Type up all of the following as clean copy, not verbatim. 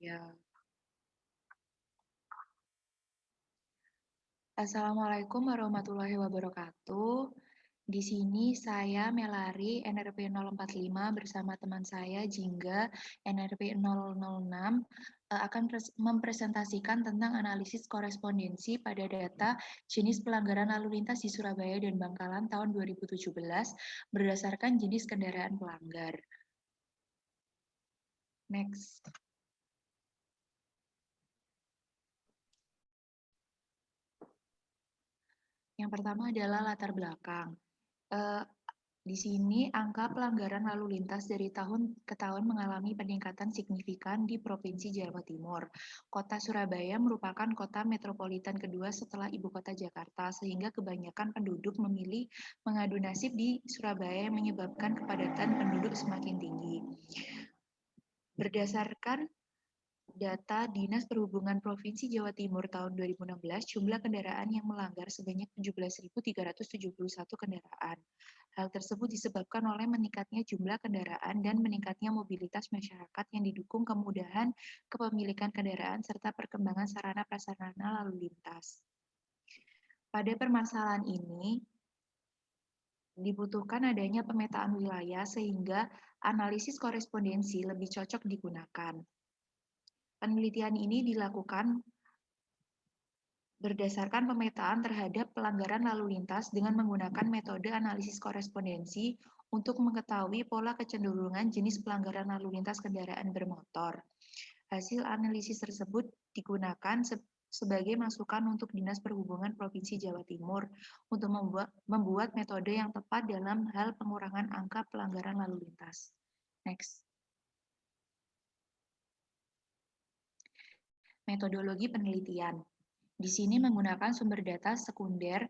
Ya. Assalamualaikum warahmatullahi wabarakatuh. Di sini saya Melari NRP 045 bersama teman saya Jingga NRP 006 akan mempresentasikan tentang analisis korespondensi pada data jenis pelanggaran lalu lintas di Surabaya dan Bangkalan tahun 2017 berdasarkan jenis kendaraan pelanggar. Next. Yang pertama adalah latar belakang. Di sini angka pelanggaran lalu lintas dari tahun ke tahun mengalami peningkatan signifikan di Provinsi Jawa Timur. Kota Surabaya merupakan kota metropolitan kedua setelah ibu kota Jakarta, sehingga kebanyakan penduduk memilih mengadu nasib di Surabaya yang menyebabkan kepadatan penduduk semakin tinggi. Berdasarkan data Dinas Perhubungan Provinsi Jawa Timur tahun 2016, jumlah kendaraan yang melanggar sebanyak 17.371 kendaraan. Hal tersebut disebabkan oleh meningkatnya jumlah kendaraan dan meningkatnya mobilitas masyarakat yang didukung kemudahan kepemilikan kendaraan serta perkembangan sarana prasarana lalu lintas. Pada permasalahan ini, dibutuhkan adanya pemetaan wilayah sehingga analisis korespondensi lebih cocok digunakan. Penelitian ini dilakukan berdasarkan pemetaan terhadap pelanggaran lalu lintas dengan menggunakan metode analisis korespondensi untuk mengetahui pola kecenderungan jenis pelanggaran lalu lintas kendaraan bermotor. Hasil analisis tersebut digunakan sebagai masukan untuk Dinas Perhubungan Provinsi Jawa Timur untuk membuat metode yang tepat dalam hal pengurangan angka pelanggaran lalu lintas. Next. Metodologi penelitian. Di sini menggunakan sumber data sekunder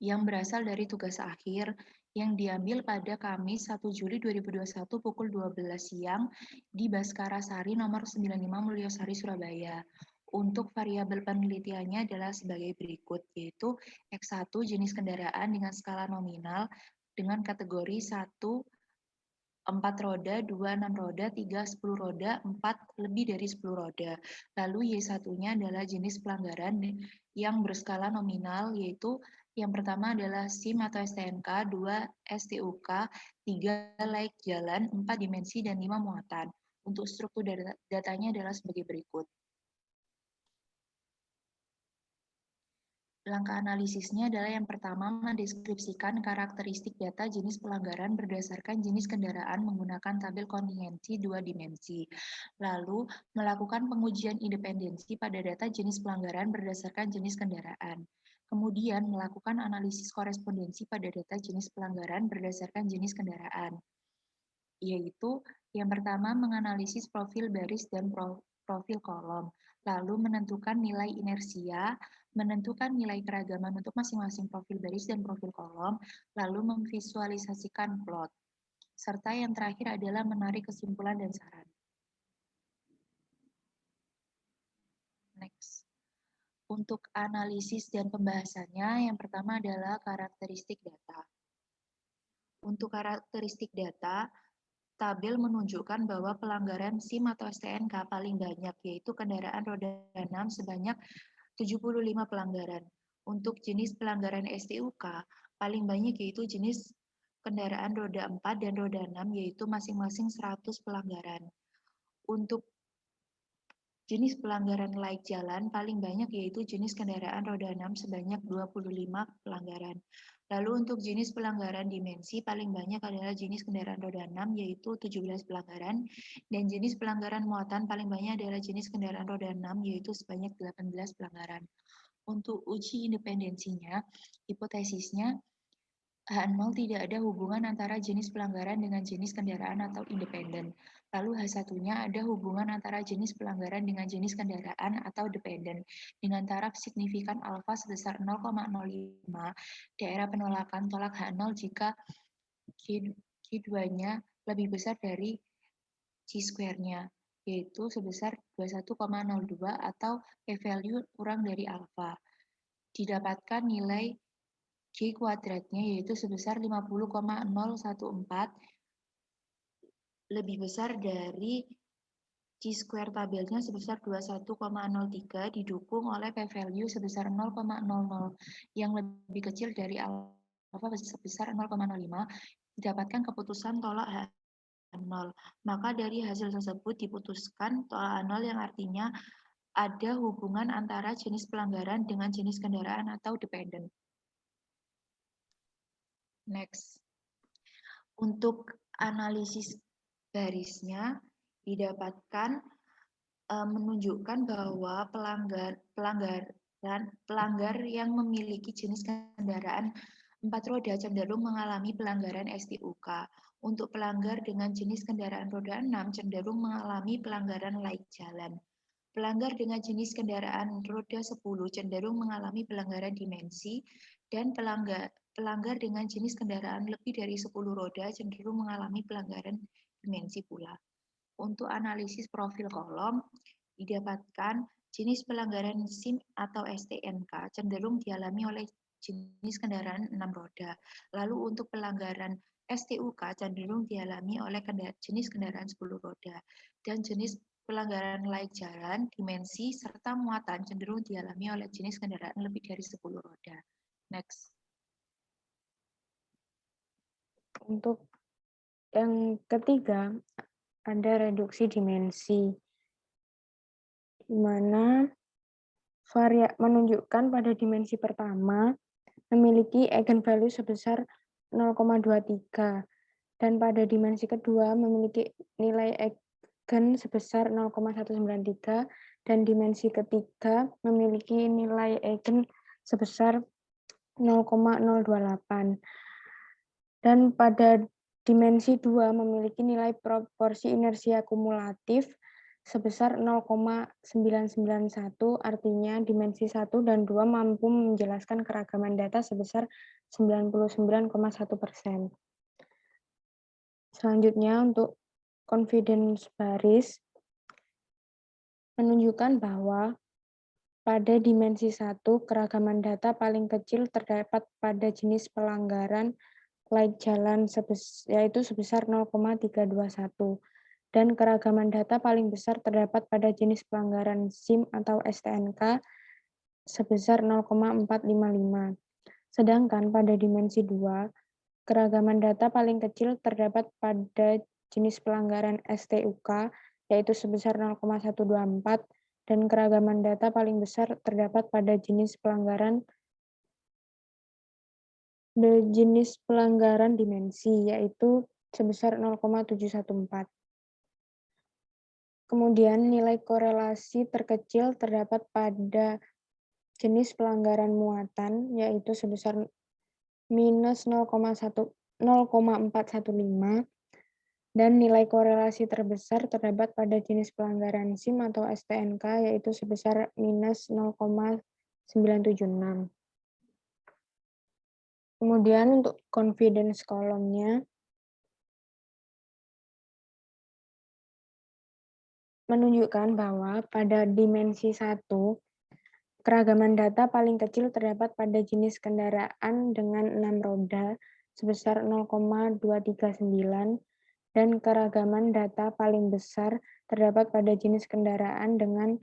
yang berasal dari tugas akhir yang diambil pada Kamis 1 Juli 2021 pukul 12 siang di Baskara Sari nomor 95 Mulyosari, Surabaya. Untuk variabel penelitiannya adalah sebagai berikut, yaitu X1 jenis kendaraan dengan skala nominal dengan kategori 1 4 roda, 2 6 roda, 3 10 roda, 4 lebih dari 10 roda. Lalu Y1-nya adalah jenis pelanggaran yang berskala nominal, yaitu yang pertama adalah SIM atau STNK, 2 STUK, 3 laik jalan, 4 dimensi, dan 5 muatan. Untuk struktur datanya adalah sebagai berikut. Langkah analisisnya adalah yang pertama mendeskripsikan karakteristik data jenis pelanggaran berdasarkan jenis kendaraan menggunakan tabel kontingensi 2 dimensi. Lalu, melakukan pengujian independensi pada data jenis pelanggaran berdasarkan jenis kendaraan. Kemudian, melakukan analisis korespondensi pada data jenis pelanggaran berdasarkan jenis kendaraan. Yaitu, yang pertama menganalisis profil baris dan profil kolom, lalu menentukan nilai inersia, menentukan nilai keragaman untuk masing-masing profil baris dan profil kolom, lalu memvisualisasikan plot. Serta yang terakhir adalah menarik kesimpulan dan saran. Next. Untuk analisis dan pembahasannya, yang pertama adalah karakteristik data. Untuk karakteristik data, tabel menunjukkan bahwa pelanggaran SIM atau STNK paling banyak, yaitu kendaraan roda 6 sebanyak 75 pelanggaran. Untuk jenis pelanggaran STUK, paling banyak yaitu jenis kendaraan roda 4 dan roda 6, yaitu masing-masing 100 pelanggaran. Untuk jenis pelanggaran laik jalan, paling banyak yaitu jenis kendaraan roda 6 sebanyak 25 pelanggaran. Lalu untuk jenis pelanggaran dimensi, paling banyak adalah jenis kendaraan roda 6, yaitu 17 pelanggaran. Dan jenis pelanggaran muatan paling banyak adalah jenis kendaraan roda 6, yaitu sebanyak 18 pelanggaran. Untuk uji independensinya, hipotesisnya, H0 tidak ada hubungan antara jenis pelanggaran dengan jenis kendaraan atau independen. Lalu H1-nya ada hubungan antara jenis pelanggaran dengan jenis kendaraan atau dependen dengan taraf signifikan alfa sebesar 0,05, daerah penolakan tolak H0 jika Q2-nya lebih besar dari Q-square-nya, yaitu sebesar 21,02 atau p-value kurang dari alfa. Didapatkan nilai G kuadratnya yaitu sebesar 50,014 lebih besar dari Chi-square tabelnya sebesar 21,03 didukung oleh p-value sebesar 0,00 yang lebih kecil dari alfa sebesar 0,05, didapatkan keputusan tolak H0. Maka dari hasil tersebut diputuskan tolak H0 yang artinya ada hubungan antara jenis pelanggaran dengan jenis kendaraan atau dependent. Next. Untuk analisis garisnya didapatkan menunjukkan bahwa pelanggar yang memiliki jenis kendaraan 4 roda cenderung mengalami pelanggaran STUK. Untuk pelanggar dengan jenis kendaraan roda 6 cenderung mengalami pelanggaran laik jalan. Pelanggar dengan jenis kendaraan roda 10 cenderung mengalami pelanggaran dimensi, dan pelanggar dengan jenis kendaraan lebih dari 10 roda cenderung mengalami pelanggaran dimensi pula. Untuk analisis profil kolom, didapatkan jenis pelanggaran SIM atau STNK cenderung dialami oleh jenis kendaraan 6 roda. Lalu untuk pelanggaran STUK cenderung dialami oleh jenis kendaraan 10 roda. Dan jenis pelanggaran laik jalan, dimensi, serta muatan cenderung dialami oleh jenis kendaraan lebih dari 10 roda. Next. Untuk yang ketiga, ada reduksi dimensi, di mana menunjukkan pada dimensi pertama memiliki eigenvalue sebesar 0,23, dan pada dimensi kedua memiliki nilai eigen sebesar 0,193, dan dimensi ketiga memiliki nilai eigen sebesar 0,028. Dan pada dimensi 2 memiliki nilai proporsi inersia kumulatif sebesar 0,991, artinya dimensi 1 dan 2 mampu menjelaskan keragaman data sebesar 99,1%. Selanjutnya untuk confidence baris menunjukkan bahwa pada dimensi 1 keragaman data paling kecil terdapat pada jenis pelanggaran laik jalan yaitu sebesar 0,321, dan keragaman data paling besar terdapat pada jenis pelanggaran SIM atau STNK sebesar 0,455. Sedangkan pada dimensi 2, keragaman data paling kecil terdapat pada jenis pelanggaran STUK yaitu sebesar 0,124, dan keragaman data paling besar terdapat pada jenis pelanggaran dimensi, yaitu sebesar 0,714. Kemudian nilai korelasi terkecil terdapat pada jenis pelanggaran muatan, yaitu sebesar minus 0,415, dan nilai korelasi terbesar terdapat pada jenis pelanggaran SIM atau STNK, yaitu sebesar minus 0,976. Kemudian untuk confidence kolomnya menunjukkan bahwa pada dimensi 1, keragaman data paling kecil terdapat pada jenis kendaraan dengan 6 roda sebesar 0,239, dan keragaman data paling besar terdapat pada jenis kendaraan dengan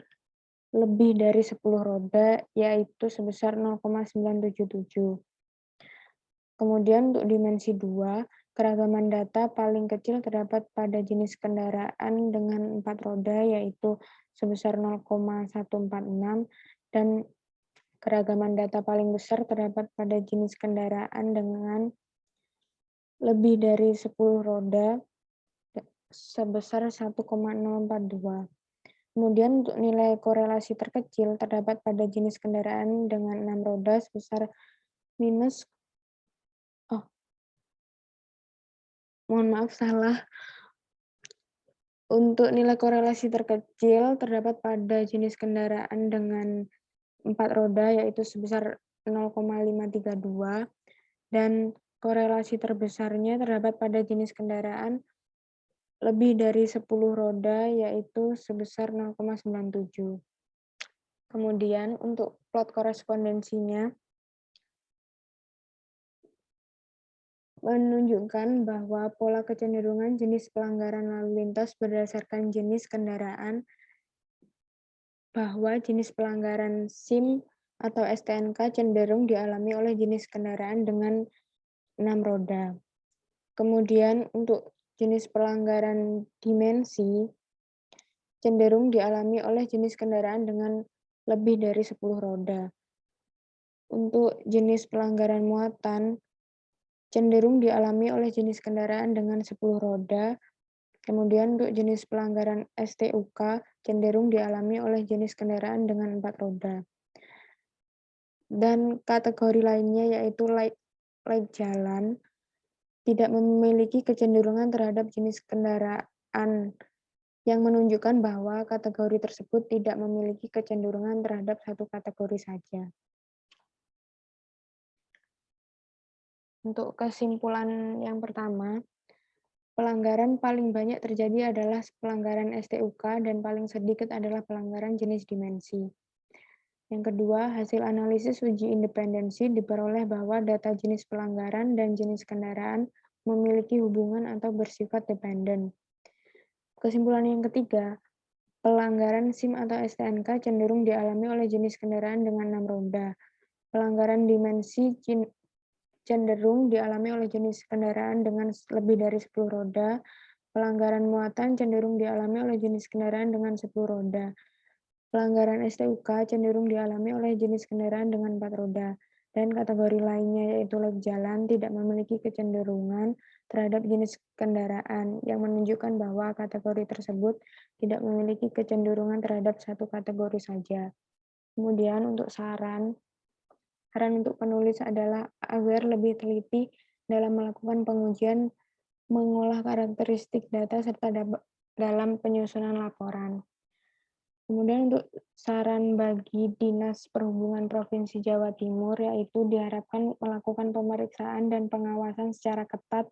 lebih dari 10 roda, yaitu sebesar 0,977. Kemudian untuk dimensi 2, keragaman data paling kecil terdapat pada jenis kendaraan dengan 4 roda, yaitu sebesar 0,146, dan keragaman data paling besar terdapat pada jenis kendaraan dengan lebih dari 10 roda, sebesar 1,042. Kemudian untuk nilai korelasi terkecil terdapat pada jenis kendaraan dengan 6 roda sebesar minus mohon maaf salah. Untuk nilai korelasi terkecil terdapat pada jenis kendaraan dengan 4 roda, yaitu sebesar 0,532, dan korelasi terbesarnya terdapat pada jenis kendaraan lebih dari 10 roda, yaitu sebesar 0,97. Kemudian untuk plot korespondensinya menunjukkan bahwa pola kecenderungan jenis pelanggaran lalu lintas berdasarkan jenis kendaraan, bahwa jenis pelanggaran SIM atau STNK cenderung dialami oleh jenis kendaraan dengan 6 roda. Kemudian untuk jenis pelanggaran dimensi cenderung dialami oleh jenis kendaraan dengan lebih dari 10 roda. Untuk jenis pelanggaran muatan cenderung dialami oleh jenis kendaraan dengan 10 roda. Kemudian untuk jenis pelanggaran STUK cenderung dialami oleh jenis kendaraan dengan 4 roda. Dan kategori lainnya yaitu laik jalan tidak memiliki kecenderungan terhadap jenis kendaraan, yang menunjukkan bahwa kategori tersebut tidak memiliki kecenderungan terhadap satu kategori saja. Untuk kesimpulan yang pertama, pelanggaran paling banyak terjadi adalah pelanggaran STUK dan paling sedikit adalah pelanggaran jenis dimensi. Yang kedua, hasil analisis uji independensi diperoleh bahwa data jenis pelanggaran dan jenis kendaraan memiliki hubungan atau bersifat dependen. Kesimpulan yang ketiga, pelanggaran SIM atau STNK cenderung dialami oleh jenis kendaraan dengan 6 roda. Pelanggaran dimensi cenderung dialami oleh jenis kendaraan dengan lebih dari 10 roda. Pelanggaran muatan cenderung dialami oleh jenis kendaraan dengan 10 roda. Pelanggaran STUK cenderung dialami oleh jenis kendaraan dengan 4 roda. Dan kategori lainnya yaitu laik jalan tidak memiliki kecenderungan terhadap jenis kendaraan, yang menunjukkan bahwa kategori tersebut tidak memiliki kecenderungan terhadap satu kategori saja. Kemudian untuk saran untuk penulis adalah agar lebih teliti dalam melakukan pengujian, mengolah karakteristik data, serta dalam penyusunan laporan. Kemudian untuk saran bagi Dinas Perhubungan Provinsi Jawa Timur, yaitu diharapkan melakukan pemeriksaan dan pengawasan secara ketat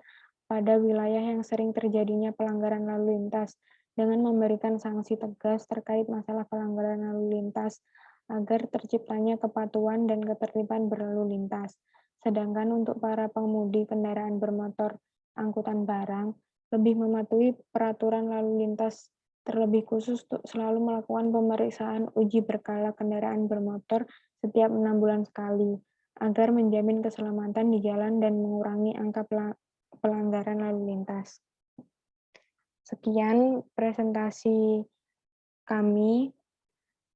pada wilayah yang sering terjadinya pelanggaran lalu lintas, dengan memberikan sanksi tegas terkait masalah pelanggaran lalu lintas, agar terciptanya kepatuhan dan ketertiban berlalu lintas. Sedangkan untuk para pengemudi kendaraan bermotor angkutan barang, lebih mematuhi peraturan lalu lintas, terlebih khusus untuk selalu melakukan pemeriksaan uji berkala kendaraan bermotor setiap 6 bulan sekali, agar menjamin keselamatan di jalan dan mengurangi angka pelanggaran lalu lintas. Sekian presentasi kami.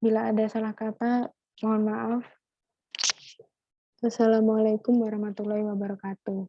Bila ada salah kata, mohon maaf. Wassalamualaikum warahmatullahi wabarakatuh.